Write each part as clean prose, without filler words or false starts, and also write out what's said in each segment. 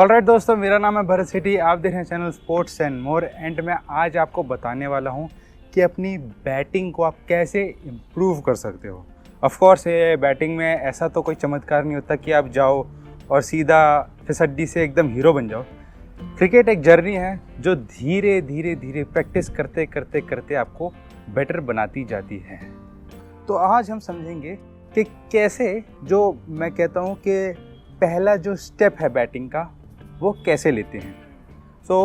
Alright दोस्तों, मेरा नाम है भरत सेठी। आप देख रहे हैं channel sports and more. And मैं आज आपको बताने वाला हूं कि अपनी बैटिंग को आप कैसे इम्प्रूव कर सकते हो। ऑफ कोर्स ये बैटिंग में ऐसा तो कोई चमत्कार नहीं होता कि आप जाओ और सीधा फिसड्डी से एकदम हीरो बन जाओ। क्रिकेट एक जर्नी है जो धीरे धीरे धीरे प्रैक्टिस करते करते करते आपको बेटर बनाती जाती है। तो आज हम समझेंगे कि कैसे, जो मैं कहता हूँ कि पहला जो स्टेप है बैटिंग का, वो कैसे लेते हैं। सो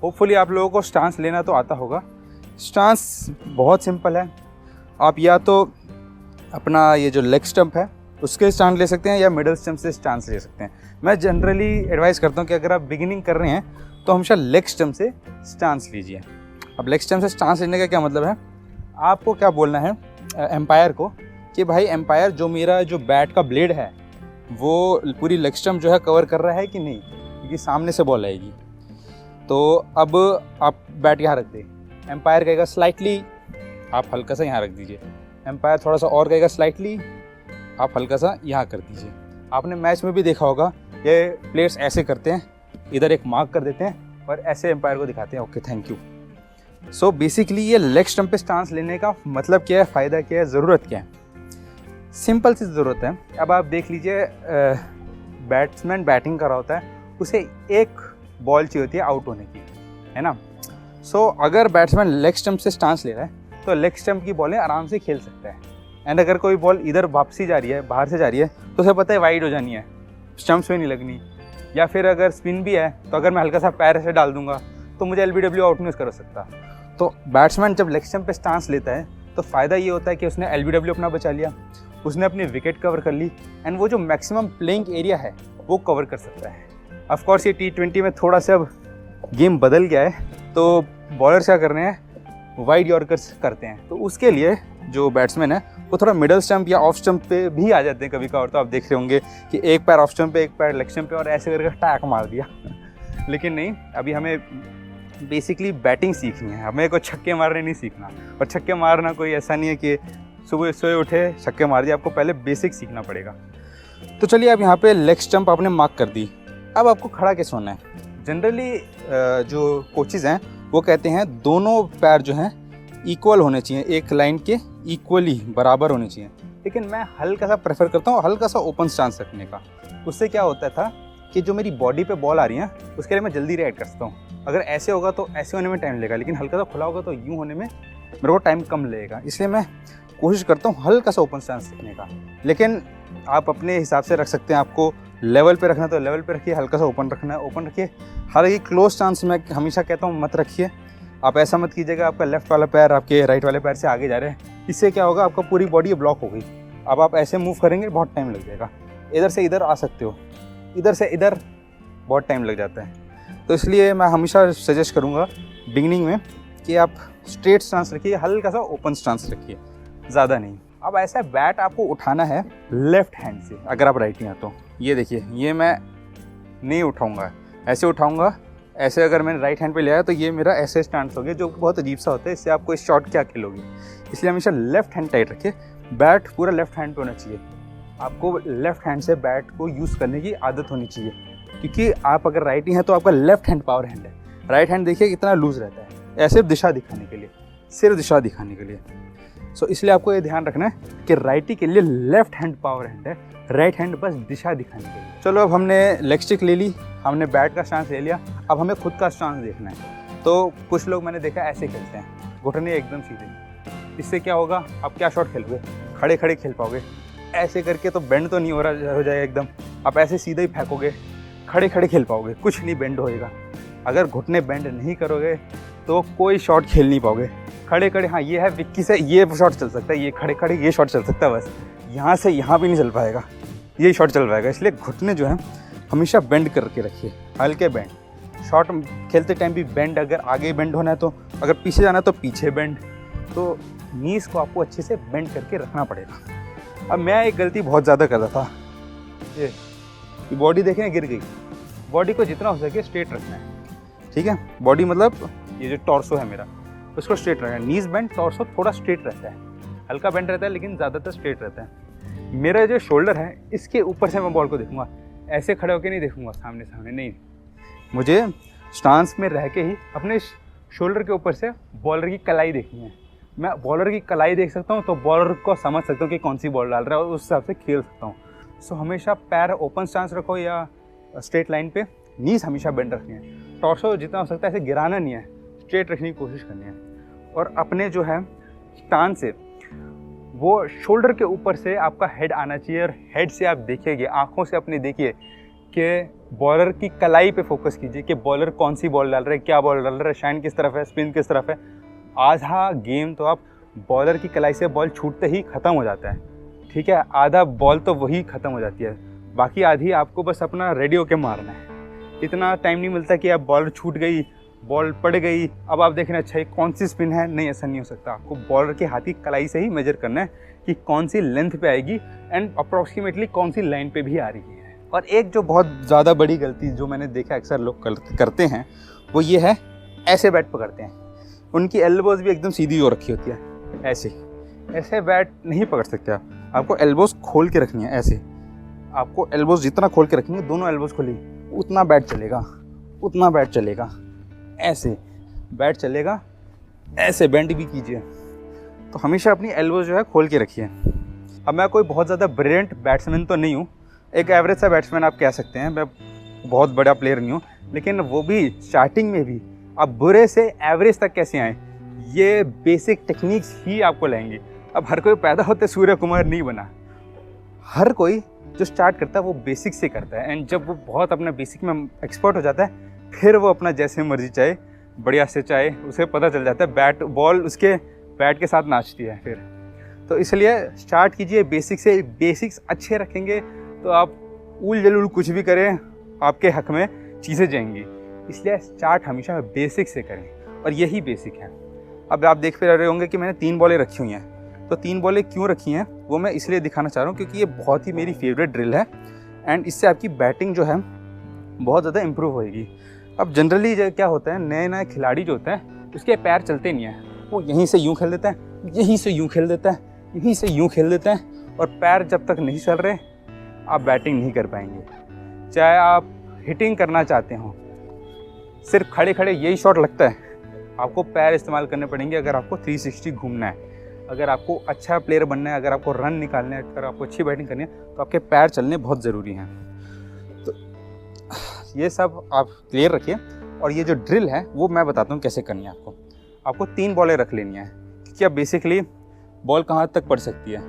होपफुली आप लोगों को स्टांस लेना तो आता होगा। स्टांस बहुत सिंपल है। आप या तो अपना ये जो लेग स्टंप है उसके स्टांस ले सकते हैं या मिडल स्टंप से स्टांस ले सकते हैं। मैं जनरली एडवाइस करता हूँ कि अगर आप बिगिनिंग कर रहे हैं तो हमेशा लेग स्टंप से स्टांस लीजिए। अब लेग स्टंप से स्टांस लेने का क्या मतलब है, आपको क्या बोलना है एम्पायर को कि भाई एम्पायर, जो मेरा जो बैट का ब्लेड है वो पूरी लेग स्टंप जो है कवर कर रहा है कि नहीं, क्योंकि सामने से बॉल आएगी। तो अब आप बैट यहाँ रख दें, एम्पायर कहेगा स्लाइटली, आप हल्का सा यहाँ रख दीजिए। एम्पायर थोड़ा सा और कहेगा स्लाइटली, आप हल्का सा यहाँ कर दीजिए। आपने मैच में भी देखा होगा ये प्लेयर्स ऐसे करते हैं, इधर एक मार्क कर देते हैं और ऐसे एम्पायर को दिखाते हैं okay thank you. So basically ये लेग स्टंप पे स्टांस लेने का मतलब क्या है, फ़ायदा क्या है, ज़रूरत क्या है। सिंपल सी ज़रूरत है। अब आप देख लीजिए, बैट्समैन बैटिंग कर रहा होता है, उसे एक बॉल चाहिए होती है आउट होने की, है ना। सो अगर बैट्समैन लेग स्टंप से स्टांस ले रहा है तो लेग स्टंप की बॉलें आराम से खेल सकता है। एंड अगर कोई बॉल इधर वापसी जा रही है, बाहर से जा रही है, तो उसे पता है वाइड हो जानी है, स्टंप्स में नहीं लगनी। या फिर अगर स्पिन भी है तो अगर मैं हल्का सा पैर से डाल दूंगा तो मुझे LBW आउट नहीं कर सकता। तो बैट्समैन जब लेग स्टंप पे स्टांस लेता है तो फ़ायदा ये होता है कि उसने LBW अपना बचा लिया, उसने अपनी विकेट कवर कर ली, एंड वो जो मैक्सिमम प्लेइंग एरिया है वो कवर कर सकता है। ऑफ कोर्स ये T20 में थोड़ा सा अब गेम बदल गया है, तो बॉलर्स क्या कर रहे हैं, वाइड यॉर्कर्स करते हैं। तो उसके लिए जो बैट्समैन है वो थोड़ा मिडल स्टंप या ऑफ स्टंप पे भी आ जाते हैं कभी कभार। तो आप देख रहे होंगे कि एक पैर ऑफ स्टंप पे, एक पैर लेग स्टंप पे, और ऐसे करके टैक मार दिया। लेकिन नहीं, अभी हमें बेसिकली बैटिंग सीखनी है, हमें कोई छक्के मारने नहीं सीखना। और छक्के मारना कोई ऐसा नहीं है कि सुबह सोए उठे छक्के मार दिए, आपको पहले बेसिक सीखना पड़ेगा। तो चलिए, अब यहाँ पे लेग स्टंप आपने मार्क कर दी, अब आपको खड़ा कैसे होना है। जनरली जो कोचेज़ हैं वो कहते हैं दोनों पैर जो हैं इक्वल होने चाहिए, एक लाइन के इक्वली बराबर होने चाहिए। लेकिन मैं हल्का सा प्रेफर करता हूँ हल्का सा ओपन स्टांस रखने का। उससे क्या होता था कि जो मेरी बॉडी पे बॉल आ रही है उसके लिए मैं जल्दी रिएक्ट कर सकता हूँ। अगर ऐसे होगा तो ऐसे होने में टाइम लगेगा, लेकिन हल्का सा खुला होगा तो यूँ होने में मेरे को टाइम कम लगेगा। इसलिए मैं कोशिश करता हूँ हल्का सा ओपन स्टांस रखने का। लेकिन आप अपने हिसाब से रख सकते हैं, आपको लेवल पे रखना तो लेवल पे रखिए, हल्का सा ओपन रखना है ओपन रखिए। हालांकि क्लोज स्टांस मैं हमेशा कहता हूँ मत रखिए। आप ऐसा मत कीजिएगा आपका लेफ्ट वाला पैर आपके राइट वाले पैर से आगे जा रहे हैं, इससे क्या होगा, आपका पूरी बॉडी ब्लॉक हो गई। अब आप ऐसे मूव करेंगे बहुत टाइम लग जाएगा। इधर से इधर आ सकते हो, इधर से इधर बहुत टाइम लग जाता है। तो इसलिए मैं हमेशा सजेस्ट करूँगा बिगिनिंग में कि आप स्ट्रेट स्टांस रखिए, हल्का सा ओपन स्टांस रखिए, ज़्यादा नहीं। अब ऐसा बैट आपको उठाना है लेफ्ट हैंड से, अगर आप राइटी हैं तो ये देखिए, ये मैं नहीं उठाऊँगा, ऐसे उठाऊँगा। ऐसे अगर मैंने राइट हैंड पे लिया है तो ये मेरा ऐसे स्टांस हो गया, जो बहुत अजीब सा होता है। इससे आपको इस शॉट क्या खेलोगे, इसलिए हमेशा लेफ्ट हैंड टाइट रखिए। बैट पूरा लेफ्ट हैंड पे होना चाहिए। आपको लेफ्ट हैंड से बैट को यूज़ करने की आदत होनी चाहिए, क्योंकि आप अगर राइटी हैं तो आपका लेफ्ट हैंड पावर हैंड है। राइट हैंड देखिए कितना लूज़ रहता है, ऐसे दिशा दिखाने के लिए, सिर्फ दिशा दिखाने के लिए। सो इसलिए आपको ये ध्यान रखना है कि राइटी के लिए लेफ्ट हैंड पावर हैंड है, राइट हैंड बस दिशा दिखाने के लिए। चलो, अब हमने लेग स्टिक ले ली, हमने बैट का स्टांस ले लिया, अब हमें खुद का स्टांस देखना है। तो कुछ लोग मैंने देखा ऐसे खेलते हैं, घुटने एकदम सीधे। इससे क्या होगा, आप क्या शॉट खेलोगे, खड़े खड़े खेल पाओगे। ऐसे करके तो बेंड तो नहीं हो जाएगा एकदम, आप ऐसे सीधे ही फेंकोगे, खड़े खड़े खेल पाओगे, कुछ नहीं बेंड होएगा। अगर घुटने बेंड नहीं करोगे तो कोई शॉट खेल नहीं पाओगे। खड़े खड़े, हाँ ये है विक्की से ये शॉट चल सकता है, ये खड़े खड़े ये शॉट चल सकता है, बस यहाँ से यहाँ भी नहीं चल पाएगा, ये शॉट चल पाएगा। इसलिए घुटने जो है हमेशा बेंड करके रखिए, हल्के बेंड। शॉट खेलते टाइम भी बेंड, अगर आगे बेंड होना है तो, अगर पीछे जाना है तो पीछे बेंड। तो नीज़ को आपको अच्छे से बेंड करके रखना पड़ेगा। अब मैं एक गलती बहुत ज़्यादा कर रहा था, ये बॉडी देखें गिर गई। बॉडी को जितना हो सके स्ट्रेट रखना है, ठीक है। बॉडी मतलब ये जो टॉर्सो है मेरा, उसको स्ट्रेट रखना है। नीज़ बेंड, टॉर्सो थोड़ा स्ट्रेट रहता है, हल्का बेंड रहता है लेकिन ज़्यादातर स्ट्रेट रहता है। मेरा जो शोल्डर है इसके ऊपर से मैं बॉल को देखूंगा, ऐसे खड़े होकर नहीं देखूंगा सामने सामने, नहीं, मुझे स्टांस में रह के ही अपने शोल्डर के ऊपर से बॉलर की कलाई देखनी है। मैं बॉलर की कलाई देख सकता हूँ तो बॉलर को समझ सकता हूँ कि कौन सी बॉल डाल रहा है और उस हिसाब से खेल सकता हूँ। सो हमेशा पैर ओपन स्टांस रखो या स्ट्रेट लाइन पे, नीज हमेशा बेंड रखनी है, टॉर्सो जितना हो सकता है ऐसे गिराना नहीं है, स्ट्रेट रखने की कोशिश करनी है। और अपने जो है स्टांस से वो शोल्डर के ऊपर से आपका हेड आना चाहिए और हेड से आप देखिएगा, आँखों से अपने देखिए कि बॉलर की कलाई पे फोकस कीजिए कि बॉलर कौन सी बॉल डाल रहा है, क्या बॉल डाल रहा है, शाइन किस तरफ है, स्पिन किस तरफ है। आधा गेम तो आप बॉलर की कलाई से बॉल छूटते ही ख़त्म हो जाता है, ठीक है, आधा बॉल तो वही ख़त्म हो जाती है, बाकी आधी आपको बस अपना रेडी होके मारना है। इतना टाइम नहीं मिलता कि आप बॉलर छूट गई, बॉल पड़ गई, अब आप देख रहे हैं अच्छा कौन सी स्पिन है, नहीं ऐसा नहीं हो सकता। आपको बॉलर के हाथ की कलाई से ही मेजर करना है कि कौन सी लेंथ पे आएगी एंड अप्रॉक्सीमेटली कौन सी लाइन पे भी आ रही है। और एक जो बहुत ज़्यादा बड़ी गलती जो मैंने देखा अक्सर लोग करते हैं वो ये है, ऐसे बैट पकड़ते हैं, उनकी एल्बोज भी एकदम सीधी हो रखी होती है, ऐसे बैट नहीं पकड़ सकते आप। आपको एल्बोज खोल के रखनी है, ऐसे आपको एल्बोज जितना खोल के रखेंगे, दोनों एल्बोज खोली, उतना बैट चलेगा, उतना बैट चलेगा, ऐसे बैट चलेगा, ऐसे बेंड भी कीजिए। तो हमेशा अपनी एल्बोज जो है खोल के रखिए। अब मैं कोई बहुत ज़्यादा ब्रिलियंट बैट्समैन तो नहीं हूँ, एक एवरेज सा बैट्समैन आप कह सकते हैं, मैं बहुत बड़ा प्लेयर नहीं हूँ, लेकिन वो भी स्टार्टिंग में भी आप बुरे से एवरेज तक कैसे आएँ, ये बेसिक टेक्निक्स ही आपको लाएंगे। अब हर कोई पैदा होते सूर्य कुमार नहीं बना, हर कोई जो स्टार्ट करता है वो बेसिक से करता है, एंड जब वो बहुत अपना बेसिक में एक्सपर्ट हो जाता है फिर वो अपना जैसे मर्जी चाहे बढ़िया से चाहे, उसे पता चल जाता है बैट बॉल उसके बैट के साथ नाचती है फिर। तो इसलिए स्टार्ट कीजिए बेसिक से, बेसिक्स अच्छे रखेंगे तो आप उल जलूल कुछ भी करें आपके हक में चीज़ें जाएंगी। इसलिए स्टार्ट हमेशा बेसिक से करें और यही बेसिक है। अब आप देख फिर रहे होंगे कि मैंने 3 बॉलें रखी हुई हैं, तो 3 बॉलें क्यों रखी हैं वो मैं इसलिए दिखाना चाह रहा हूँ क्योंकि ये बहुत ही मेरी फेवरेट ड्रिल है एंड इससे आपकी बैटिंग जो है बहुत ज़्यादा इम्प्रूव होएगी। अब जनरली क्या होता है, नए नए खिलाड़ी जो होते हैं उसके पैर चलते नहीं हैं, वो यहीं से यूँ खेल देता है, यहीं से यूँ खेल देता है, यहीं से यूँ खेल देता है, और पैर जब तक नहीं चल रहे आप बैटिंग नहीं कर पाएंगे। चाहे आप हिटिंग करना चाहते हो, सिर्फ खड़े खड़े यही शॉट लगता है, आपको पैर इस्तेमाल करने पड़ेंगे अगर आपको 360 घूमना है, अगर आपको अच्छा प्लेयर बनना है, अगर आपको रन निकालने है, अगर आपको अच्छी बैटिंग करनी है तो आपके पैर चलने बहुत ज़रूरी हैं। तो ये सब आप क्लियर रखिए। और ये जो ड्रिल है वो मैं बताता हूँ कैसे करनी है। आपको 3 बॉलें रख लेनी है, क्योंकि अब बेसिकली बॉल कहाँ तक पड़ सकती है।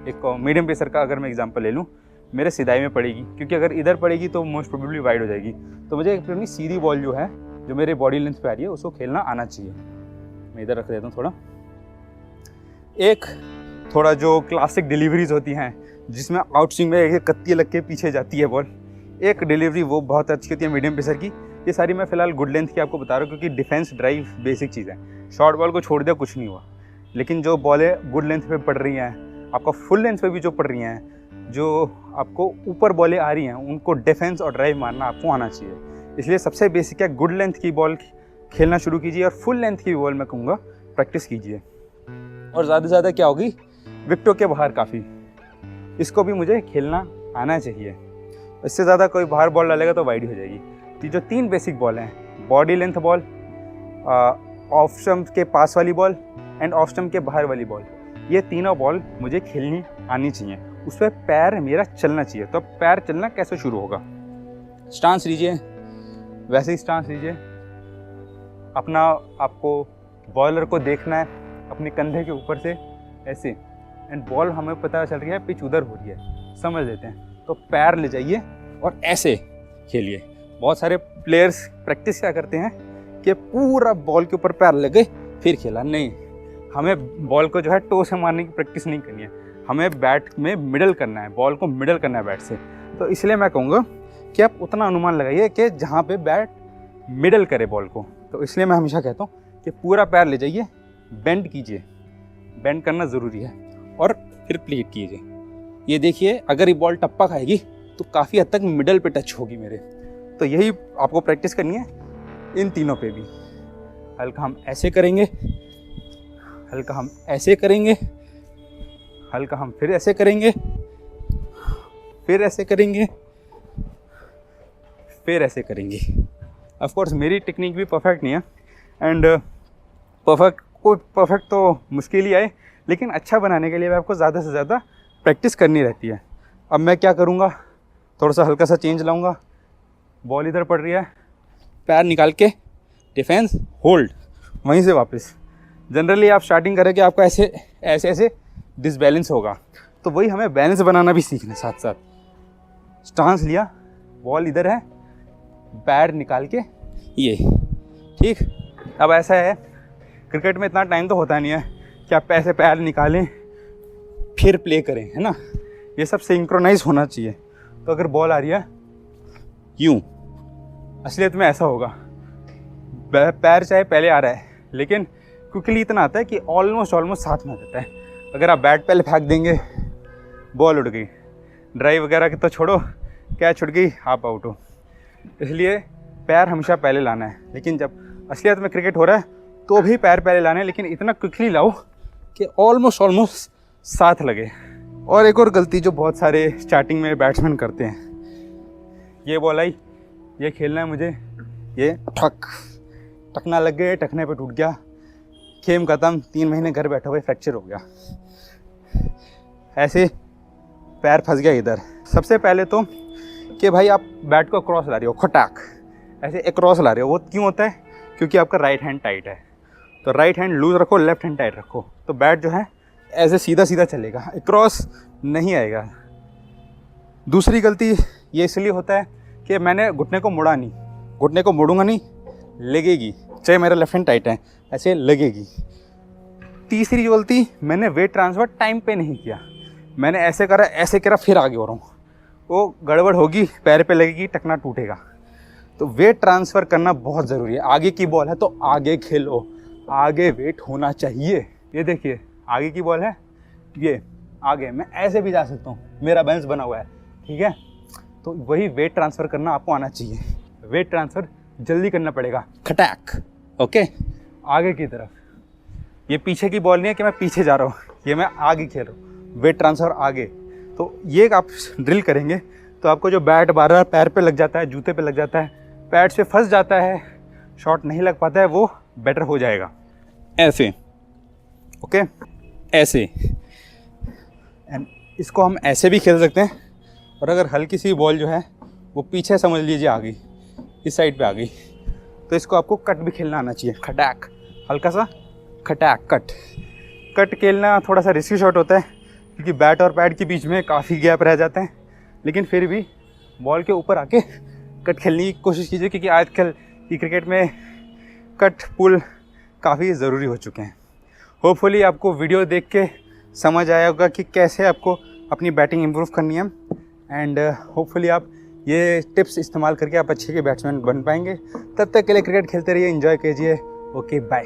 एक मीडियम पेसर का अगर मैं एग्जांपल ले लूँ, मेरे सिदाई में पड़ेगी, क्योंकि अगर इधर पड़ेगी तो मोस्ट प्रोबेबली वाइड हो जाएगी, तो मुझे अपनी सीधी बॉल जो है जो मेरे बॉडी लेंथ पे आ रही है उसको खेलना आना चाहिए। मैं इधर रख देता हूँ थोड़ा। एक थोड़ा जो क्लासिक डिलीवरीज होती हैं जिसमें आउट स्विंग में एक कत्ती लग के पीछे जाती है बॉल, एक डिलीवरी वो बहुत अच्छी होती है मीडियम पेसर की। ये सारी मैं फिलहाल गुड लेंथ की आपको बता रहा हूँ क्योंकि डिफेंस ड्राइव बेसिक चीज़ है। शॉर्ट बॉल को छोड़ दिया कुछ नहीं हुआ, लेकिन जो बॉलें गुड लेंथ पे पड़ रही हैं, आपका फुल लेंथ पे भी जो पड़ रही हैं, जो आपको ऊपर बॉलें आ रही हैं, उनको डिफेंस और ड्राइव मारना आपको आना चाहिए। इसलिए सबसे बेसिक है, गुड लेंथ की बॉल खेलना शुरू कीजिए और फुल लेंथ की बॉल मैं कहूँगा प्रैक्टिस कीजिए। और ज़्यादा से ज़्यादा क्या होगी, विकेटों के बाहर काफ़ी, इसको भी मुझे खेलना आना चाहिए। इससे ज़्यादा कोई बाहर बॉल डालेगा तो वाइड हो जाएगी। तो जो 3 बेसिक बॉल हैं, body length ball, off stump के पास वाली बॉल एंड ऑफ स्टंप के बाहर वाली बॉल, ये तीनों बॉल मुझे खेलनी आनी चाहिए। उस पर पैर मेरा चलना चाहिए। तो पैर चलना कैसे शुरू होगा, स्टांस लीजिए, वैसे ही स्टांस लीजिए, अपना आपको बॉलर को देखना है अपने कंधे के ऊपर से ऐसे, एंड बॉल हमें पता चल रही है पिच उधर हो रही है, समझ लेते हैं, तो पैर ले जाइए और ऐसे खेलिए। बहुत सारे प्लेयर्स प्रैक्टिस क्या करते हैं कि पूरा बॉल के ऊपर पैर लगे फिर खेला, नहीं, हमें बॉल को जो है टो से मारने की प्रैक्टिस नहीं करनी है, हमें बैट में मिडल करना है, बॉल को मिडल करना है बैट से। तो इसलिए मैं कहूँगा कि आप उतना अनुमान लगाइए कि जहाँ पे बैट मिडल करे बॉल को। तो इसलिए मैं हमेशा कहता हूँ कि पूरा पैर ले जाइए, बेंड कीजिए, बेंड करना ज़रूरी है, और फिर प्लेट कीजिए। ये देखिए, अगर ये बॉल टप्पा खाएगी तो काफ़ी हद तक मिडल पे टच होगी मेरे। तो यही आपको प्रैक्टिस करनी है इन तीनों पे भी। हल्का हम ऐसे करेंगे, हल्का हम ऐसे करेंगे, हल्का हम फिर ऐसे करेंगे, फिर ऐसे करेंगे, फिर ऐसे करेंगे। ऑफ कोर्स मेरी टेक्निक भी परफेक्ट नहीं है, एंड परफेक्ट तो मुश्किल ही आए, लेकिन अच्छा बनाने के लिए आपको ज़्यादा से ज़्यादा प्रैक्टिस करनी रहती है। अब मैं क्या करूँगा, थोड़ा सा हल्का सा चेंज लाऊंगा। बॉल इधर पड़ रही है, पैर निकाल के डिफेंस होल्ड, वहीं से वापस। जनरली आप स्टार्टिंग करेंगे आपका ऐसे ऐसे ऐसे डिसबैलेंस होगा, तो वही हमें बैलेंस बनाना भी सीखना है साथ साथ। स्टांस लिया, बॉल इधर है, पैर निकाल के ये, ठीक। अब ऐसा है, क्रिकेट में इतना टाइम तो होता नहीं है कि आप ऐसे पैर निकालें फिर प्ले करें, है ना। ये सब सिंक्रोनाइज होना चाहिए। तो अगर बॉल आ रही है यूँ, असलियत में ऐसा होगा, पैर चाहे पहले आ रहा है लेकिन क्विकली इतना आता है कि ऑलमोस्ट साथ में आ जाता है। अगर आप बैट पहले फेंक देंगे, बॉल उड़ गई, ड्राइव वगैरह की तो छोड़ो, कैच उड़ गई, आप आउट हो। इसलिए पैर हमेशा पहले लाना है। लेकिन जब असलियत में क्रिकेट हो रहा है तो भी पैर पहले लाने हैं, लेकिन इतना क्विकली लाओ कि ऑलमोस्ट साथ लगे। और एक और गलती जो बहुत सारे स्टार्टिंग में बैट्समैन करते हैं, ये बॉल आई, ये खेलना है मुझे, ये टकना लग गए, टकने पे टूट गया, खेम खत्म, 3 महीने घर बैठे हुए फ्रैक्चर हो गया। ऐसे पैर फंस गया इधर। सबसे पहले तो कि भाई आप बैट को क्रॉस ला रहे हो, खटाक ऐसे एक क्रॉस ला रहे हो, वो क्यों होता है? क्योंकि आपका राइट हैंड टाइट है। तो राइट हैंड लूज रखो, लेफ्ट हैंड टाइट रखो, तो बैट जो है ऐसे सीधा सीधा चलेगा, क्रॉस नहीं आएगा। दूसरी गलती ये इसलिए होता है कि मैंने घुटने को मुड़ा नहीं, घुटने को मोड़ूंगा नहीं, लगेगी, चाहे मेरा लेफ्ट हैंड टाइट है ऐसे लगेगी। तीसरी गलती, मैंने वेट ट्रांसफ़र टाइम पे नहीं किया, मैंने ऐसे करा फिर आगे हो रहा हूँ, वो गड़बड़ होगी, पैर पे लगेगी, टकना टूटेगा। तो वेट ट्रांसफ़र करना बहुत ज़रूरी है। आगे की बॉल है तो आगे खेलो, आगे वेट होना चाहिए। ये देखिए आगे की बॉल है, ये आगे, मैं ऐसे भी जा सकता हूँ, मेरा बैलेंस बना हुआ है, ठीक है। तो वही वेट ट्रांसफ़र करना आपको आना चाहिए। वेट ट्रांसफ़र जल्दी करना पड़ेगा, खटैक, ओके, आगे की तरफ। ये पीछे की बॉल नहीं है कि मैं पीछे जा रहा हूँ, ये मैं आगे खेल रहा हूँ, वेट ट्रांसफ़र आगे। तो ये आप ड्रिल करेंगे तो आपको जो बैट बार बार पैर पे लग जाता है, जूते पे लग जाता है, पैड से फंस जाता है, शॉट नहीं लग पाता है, वो बेटर हो जाएगा। ऐसे, ओके, ऐसे। एंड इसको हम ऐसे भी खेल सकते हैं। और अगर हल्की सी बॉल जो है वो पीछे समझ लीजिए आ गई, इस साइड पे आ गई, तो इसको आपको कट भी खेलना आना चाहिए, खटैक, हल्का सा खटैक, कट खेलना थोड़ा सा रिस्की शॉट होता है क्योंकि बैट और पैड के बीच में काफ़ी गैप रह जाता है, लेकिन फिर भी बॉल के ऊपर आके कट खेलने की कोशिश कीजिए, क्योंकि आजकल की क्रिकेट में कट पुल काफ़ी ज़रूरी हो चुके हैं। होपफुली आपको वीडियो देख के समझ आया होगा कि कैसे आपको अपनी बैटिंग इम्प्रूव करनी है, एंड होपफुली आप ये टिप्स इस्तेमाल करके आप अच्छे के बैट्समैन बन पाएंगे। तब तक के लिए क्रिकेट खेलते रहिए, एंजॉय कीजिए। Okay, bye.